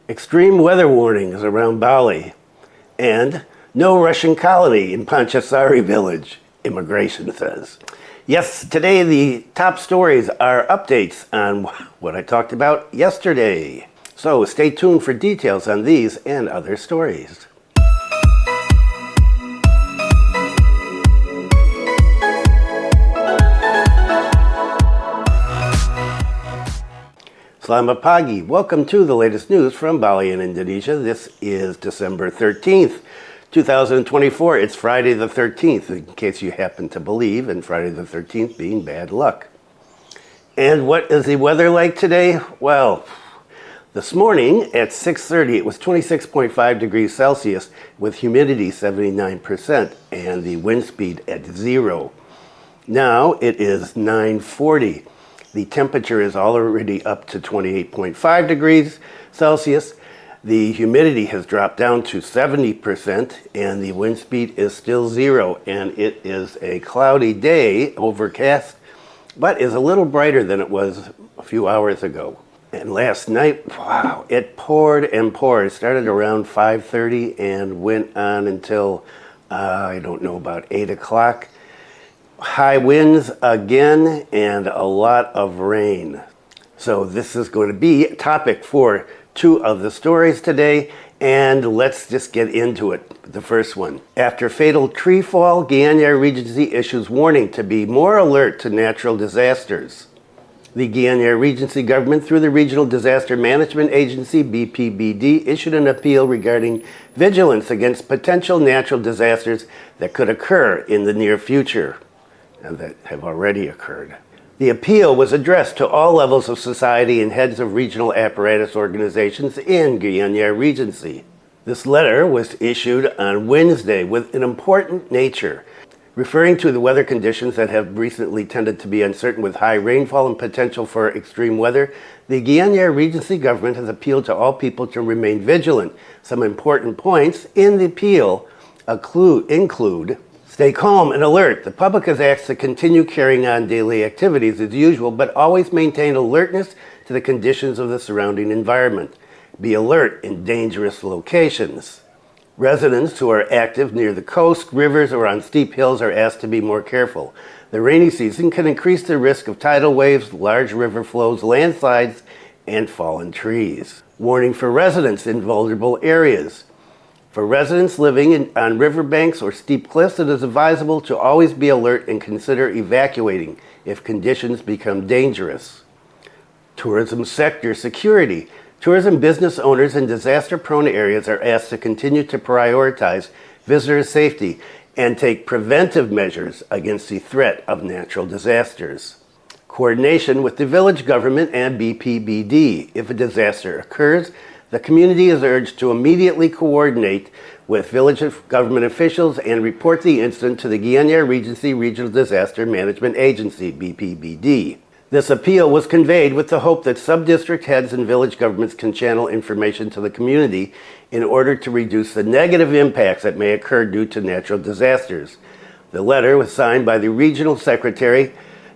Extreme weather warnings around Bali, and no Russian colony in Pancasari village, immigration says. Yes, today the top stories are updates on what I talked about yesterday. So stay tuned for details on these and other stories. Selamat pagi. Welcome to the latest news from Bali in Indonesia. This is December 13th, 2024. It's Friday the 13th, in case you happen to believe in Friday the 13th being bad luck. And what is the weather like today? Well, this morning at 6:30, it was 26.5 degrees Celsius with humidity 79% and the wind speed at 0. Now it is 9:40. The temperature is already up to 28.5 degrees Celsius. The humidity has dropped down to 70% and the wind speed is still 0. And it is a cloudy day, overcast, but is a little brighter than it was a few hours ago. And last night, wow, it poured and poured. It started around 5:30 and went on until, about 8 o'clock. High winds again and a lot of rain. So this is going to be a topic for two of the stories today, and let's just get into it. The first one. After fatal tree fall, Gianyar Regency issues warning to be more alert to natural disasters. The Gianyar Regency government, through the Regional Disaster Management Agency, BPBD, issued an appeal regarding vigilance against potential natural disasters that could occur in the near future, and that have already occurred. The appeal was addressed to all levels of society and heads of regional apparatus organizations in Gianyar Regency. This letter was issued on Wednesday with an important nature, referring to the weather conditions that have recently tended to be uncertain with high rainfall and potential for extreme weather. The Gianyar Regency government has appealed to all people to remain vigilant. Some important points in the appeal include: stay calm and alert. The public is asked to continue carrying on daily activities as usual, but always maintain alertness to the conditions of the surrounding environment. Be alert in dangerous locations. Residents who are active near the coast, rivers, or on steep hills are asked to be more careful. The rainy season can increase the risk of tidal waves, large river flows, landslides, and fallen trees. Warning for residents in vulnerable areas. For residents living on riverbanks or steep cliffs, it is advisable to always be alert and consider evacuating if conditions become dangerous. Tourism sector security. Tourism business owners in disaster-prone areas are asked to continue to prioritize visitor safety and take preventive measures against the threat of natural disasters. Coordination with the village government and BPBD. If a disaster occurs, the community is urged to immediately coordinate with village government officials and report the incident to the Gianyar Regency Regional Disaster Management Agency, BPBD. This appeal was conveyed with the hope that sub-district heads and village governments can channel information to the community in order to reduce the negative impacts that may occur due to natural disasters. The letter was signed by the Regional Secretary,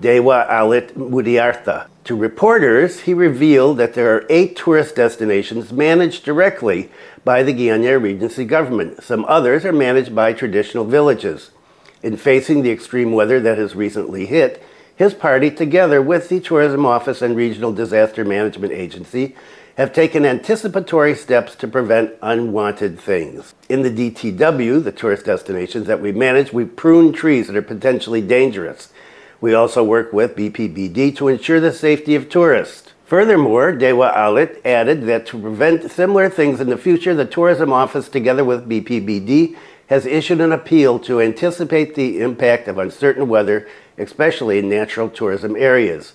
Dewa Alit Mudiartha. To reporters, he revealed that there are 8 tourist destinations managed directly by the Gianyar Regency government. Some others are managed by traditional villages. In facing the extreme weather that has recently hit, his party, together with the Tourism Office and Regional Disaster Management Agency, have taken anticipatory steps to prevent unwanted things. In the DTW, the tourist destinations that we manage, we prune trees that are potentially dangerous. We also work with BPBD to ensure the safety of tourists. Furthermore, Dewa Alit added that to prevent similar things in the future, the Tourism Office, together with BPBD, has issued an appeal to anticipate the impact of uncertain weather, especially in natural tourism areas.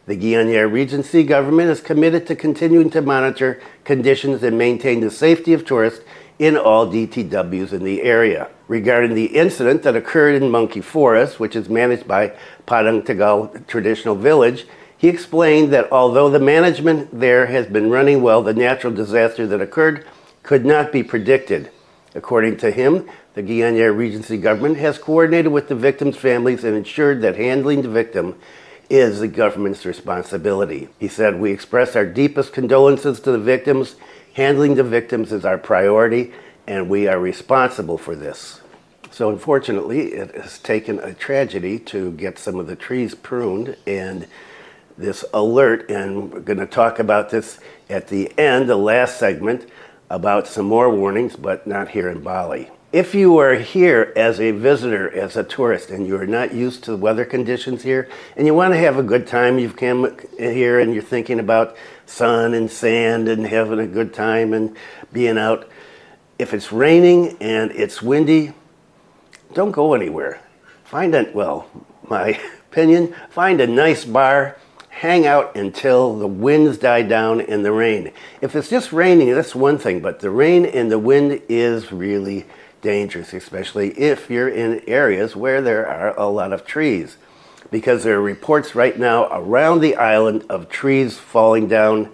The Gianyar Regency government is committed to continuing to monitor conditions and maintain the safety of tourists in all DTWs in the area. Regarding the incident that occurred in Monkey Forest, which is managed by Padang Tegal Traditional Village, he explained that although the management there has been running well, the natural disaster that occurred could not be predicted. According to him, the Gianyar Regency government has coordinated with the victims' families and ensured that handling the victim is the government's responsibility. He said, "We express our deepest condolences to the victims. Handling the victims is our priority, and we are responsible for this." So unfortunately, it has taken a tragedy to get some of the trees pruned, and this alert, and we're going to talk about this at the end, the last segment, about some more warnings, but not here in Bali. If you are here as a visitor, as a tourist, and you are not used to the weather conditions here, and you want to have a good time, you've come here and you're thinking about sun and sand and having a good time and being out. If it's raining and it's windy, don't go anywhere. My opinion, find a nice bar, hang out until the winds die down and the rain. If it's just raining, that's one thing, but the rain and the wind is really dangerous, especially if you're in areas where there are a lot of trees, because there are reports right now around the island of trees falling down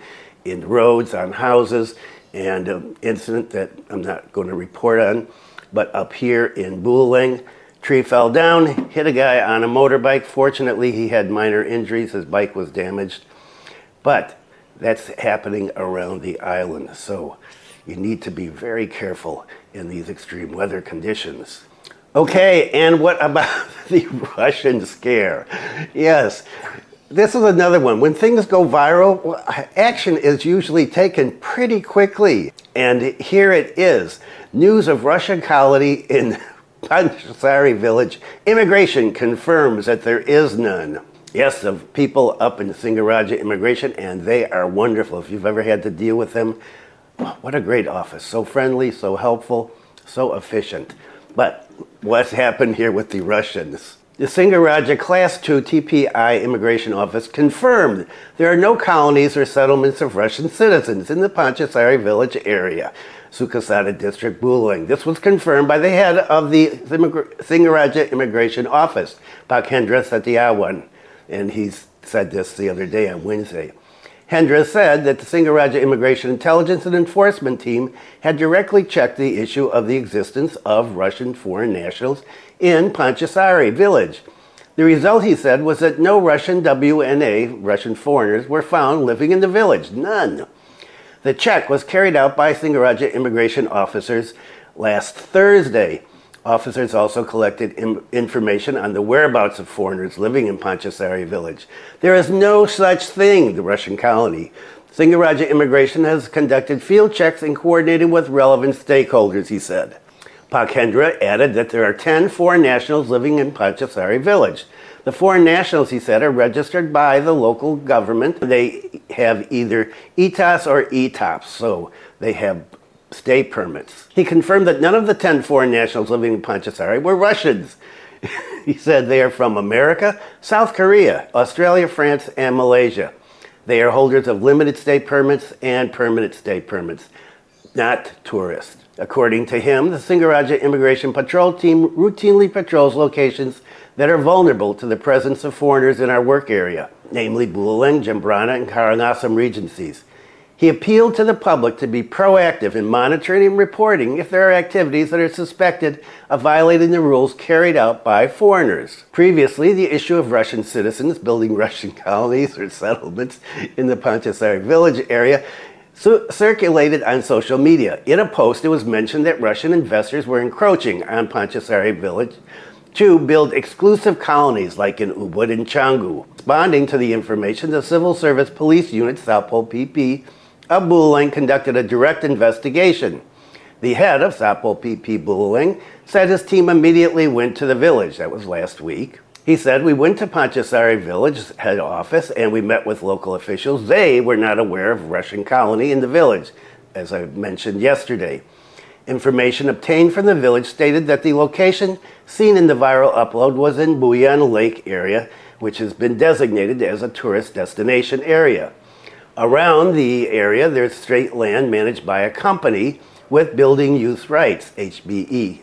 in roads, on houses, and an incident that I'm not going to report on, but up here in Buleng, tree fell down, hit a guy on a motorbike. Fortunately, he had minor injuries. His bike was damaged, but that's happening around the island, so you need to be very careful in these extreme weather conditions. Okay, and what about the Russian scare? Yes, this is another one. When things go viral, action is usually taken pretty quickly. And here it is. News of Russian colony in Pancasari village. Immigration confirms that there is none. Yes, the people up in Singaraja immigration, and they are wonderful. If you've ever had to deal with them, what a great office. So friendly, so helpful, so efficient. But what's happened here with the Russians? The Singaraja Class 2 TPI Immigration Office confirmed there are no colonies or settlements of Russian citizens in the Pancasari village area, Sukasada District, Buleng. This was confirmed by the head of the Singaraja Immigration Office, Hendra Setiawan, and he said this the other day on Wednesday. Hendra said that the Singaraja Immigration Intelligence and Enforcement Team had directly checked the issue of the existence of Russian foreign nationals in Pancasari village. The result, he said, was that no Russian WNA, Russian foreigners, were found living in the village. None. The check was carried out by Singaraja immigration officers last Thursday. Officers also collected information on the whereabouts of foreigners living in Pancasari village. There is no such thing, the Russian colony. Singaraja Immigration has conducted field checks and coordinated with relevant stakeholders, he said. Pakendra added that there are 10 foreign nationals living in Pancasari village. The foreign nationals, he said, are registered by the local government. They have either ETAS or ETOPS, so they have stay permits. He confirmed that none of the 10 foreign nationals living in Pancasari were Russians. He said they are from America, South Korea, Australia, France, and Malaysia. They are holders of limited stay permits and permanent stay permits, not tourists. According to him, the Singaraja Immigration Patrol Team routinely patrols locations that are vulnerable to the presence of foreigners in our work area, namely Buleng, Jembrana, and Karangasem regencies. He appealed to the public to be proactive in monitoring and reporting if there are activities that are suspected of violating the rules carried out by foreigners. Previously, the issue of Russian citizens building Russian colonies or settlements in the Pancasari village area circulated on social media. In a post, it was mentioned that Russian investors were encroaching on Pancasari village to build exclusive colonies like in Ubud and Canggu. Responding to the information, the Civil Service Police Unit, Sapol PP, of Buleng conducted a direct investigation. The head of Sapol PP Buleng said his team immediately went to the village. That was last week. He said, "We went to Pancasari village head office and we met with local officials. They were not aware of Russian colony in the village, as I mentioned yesterday." Information obtained from the village stated that the location seen in the viral upload was in Buyan Lake area, which has been designated as a tourist destination area. Around the area, there's straight land managed by a company with building use rights, HGB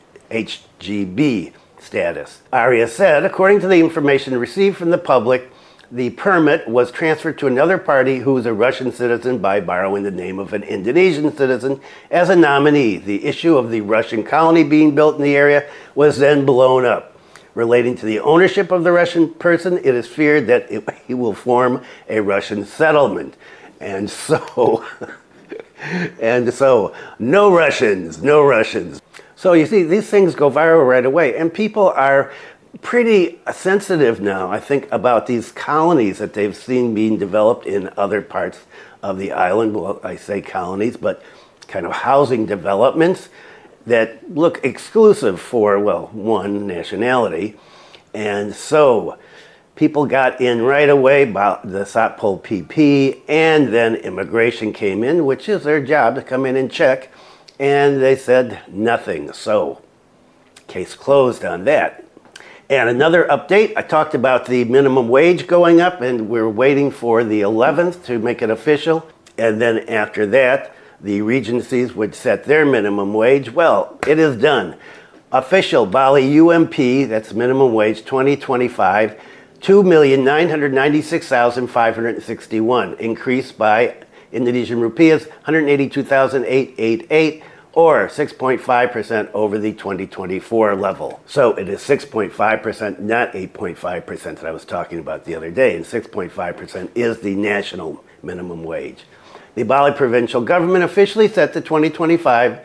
status. Arya said, according to the information received from the public, the permit was transferred to another party who is a Russian citizen by borrowing the name of an Indonesian citizen as a nominee. The issue of the Russian colony being built in the area was then blown up. relating to the ownership of the Russian person, it is feared that he will form a Russian settlement. And so, no Russians, no Russians. So you see, these things go viral right away, and people are pretty sensitive now, I think, about these colonies that they've seen being developed in other parts of the island. Well, I say colonies, but kind of housing developments that look exclusive for, well, one nationality. And so people got in right away about the Satpol PP, and then immigration came in, which is their job to come in and check, and they said nothing. So case closed on that. And another update, I talked about the minimum wage going up, and we're waiting for the 11th to make it official. And then after that, the regencies would set their minimum wage. Well, it is done. Official Bali UMP, that's minimum wage 2025, 2,996,561, increased by Indonesian rupiahs 182,888, or 6.5% over the 2024 level. So it is 6.5%, not 8.5% that I was talking about the other day, and 6.5% is the national minimum wage. The Bali Provincial government officially set the 2025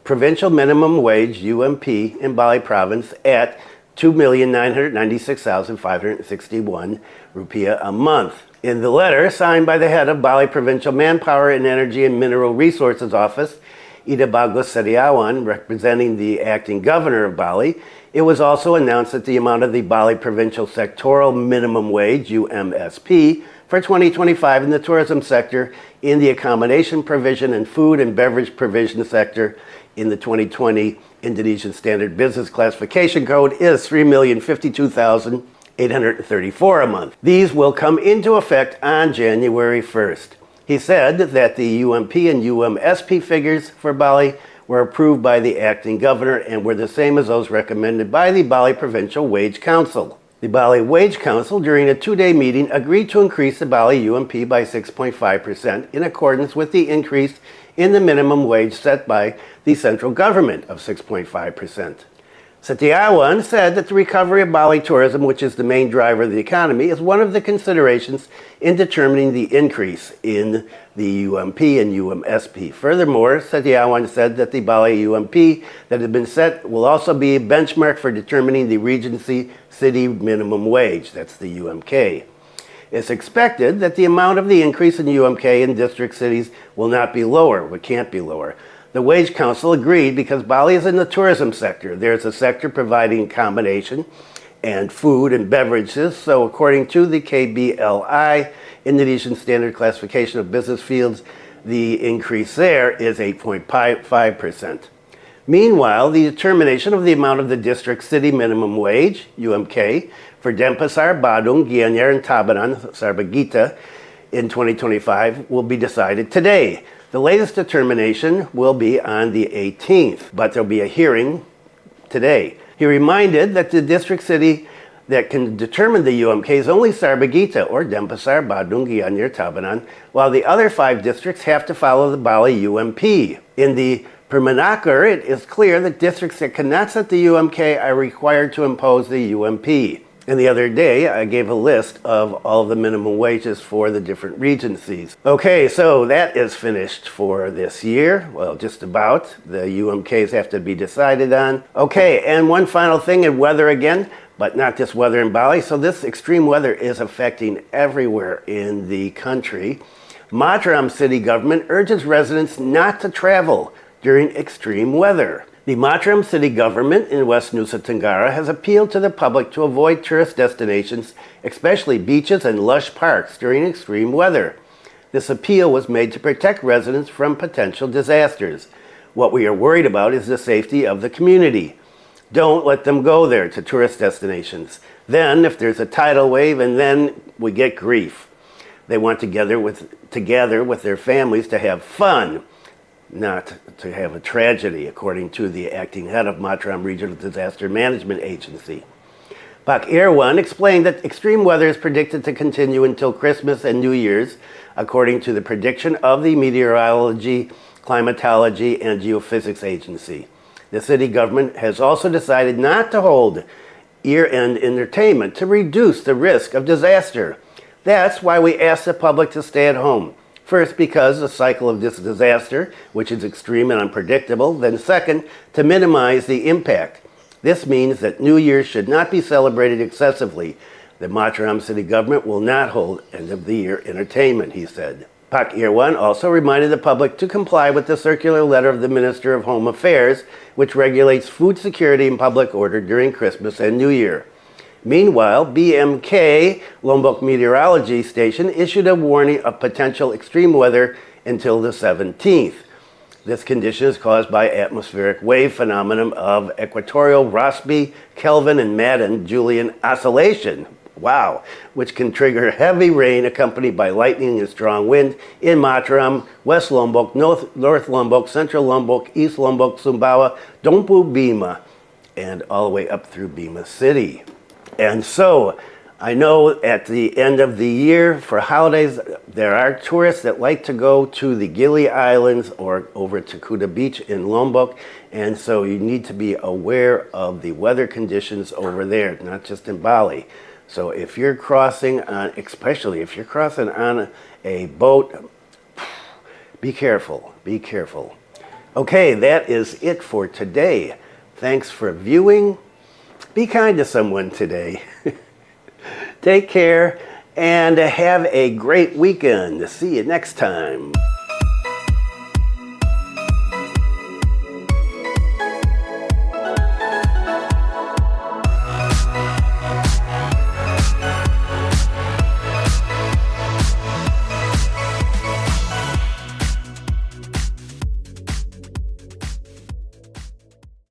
provincial minimum wage, UMP, in Bali province at 2,996,561 rupiah a month. In the letter signed by the head of Bali Provincial Manpower and Energy and Mineral Resources Office, Ida Bagus Setiawan, representing the acting governor of Bali, it was also announced that the amount of the Bali Provincial Sectoral Minimum Wage, UMSP, for 2025 in the tourism sector, in the accommodation provision and food and beverage provision sector in the 2020 Indonesian Standard Business Classification Code is 3,052,834 a month. These will come into effect on January 1st. He said that the UMP and UMSP figures for Bali were approved by the acting governor and were the same as those recommended by the Bali Provincial Wage Council. The Bali Wage Council, during a two-day meeting, agreed to increase the Bali UMP by 6.5% in accordance with the increase in the minimum wage set by the central government of 6.5%. Setiawan said that the recovery of Bali tourism, which is the main driver of the economy, is one of the considerations in determining the increase in the UMP and UMSP. Furthermore, Setiawan said that the Bali UMP that had been set will also be a benchmark for determining the Regency city minimum wage, that's the UMK. It's expected that the amount of the increase in UMK in district cities will not be lower, but can't be lower. The Wage Council agreed because Bali is in the tourism sector. There's a sector providing accommodation and food and beverages. So according to the KBLI, Indonesian Standard Classification of Business Fields, the increase there is 8.5%. Meanwhile, the determination of the amount of the district city minimum wage, UMK, for Denpasar, Badung, Gianyar, and Tabanan, Sarbagita, in 2025 will be decided today. The latest determination will be on the 18th, but there'll be a hearing today. He reminded that the district city that can determine the UMK is only Sarbagita, or Denpasar, Badung, Gianyar, Tabanan, while the other 5 districts have to follow the Bali UMP. In the Permenaker, it is clear that districts that cannot set the UMK are required to impose the UMP. And the other day, I gave a list of all the minimum wages for the different regencies. Okay, so that is finished for this year. Well, just about. The UMKs have to be decided on. Okay, and one final thing in weather again, but not just weather in Bali. So this extreme weather is affecting everywhere in the country. Mataram city government urges residents not to travel during extreme weather. The Mataram city government in West Nusa Tenggara has appealed to the public to avoid tourist destinations, especially beaches and lush parks, during extreme weather. This appeal was made to protect residents from potential disasters. What we are worried about is the safety of the community. Don't let them go there to tourist destinations. Then, if there's a tidal wave, and then we get grief. They want to gather with their families to have fun, not to have a tragedy, according to the acting head of Mataram Regional Disaster Management Agency. Pak Irwan explained that extreme weather is predicted to continue until Christmas and New Year's, according to the prediction of the Meteorology, Climatology, and Geophysics Agency. The city government has also decided not to hold year-end entertainment to reduce the risk of disaster. That's why we ask the public to stay at home. First, because the cycle of this disaster, which is extreme and unpredictable. Then second, to minimize the impact. This means that New Year should not be celebrated excessively. The Mataram city government will not hold end-of-the-year entertainment, he said. Pak Irwan also reminded the public to comply with the circular letter of the Minister of Home Affairs, which regulates food security and public order during Christmas and New Year. Meanwhile, BMK, Lombok Meteorology Station, issued a warning of potential extreme weather until the 17th. This condition is caused by atmospheric wave phenomenon of equatorial Rossby, Kelvin, and Madden-Julian oscillation. Wow, which can trigger heavy rain accompanied by lightning and strong wind in Mataram, West Lombok, North Lombok, Central Lombok, East Lombok, Sumbawa, Dompu, Bima, and all the way up through Bima City. And so, I know at the end of the year for holidays, there are tourists that like to go to the Gili Islands or over to Kuta Beach in Lombok. And so you need to be aware of the weather conditions over there, not just in Bali. So if you're crossing on, especially if you're crossing on a boat, be careful, be careful. Okay, that is it for today. Thanks for viewing. Be kind to someone today. Take care and have a great weekend. See you next time.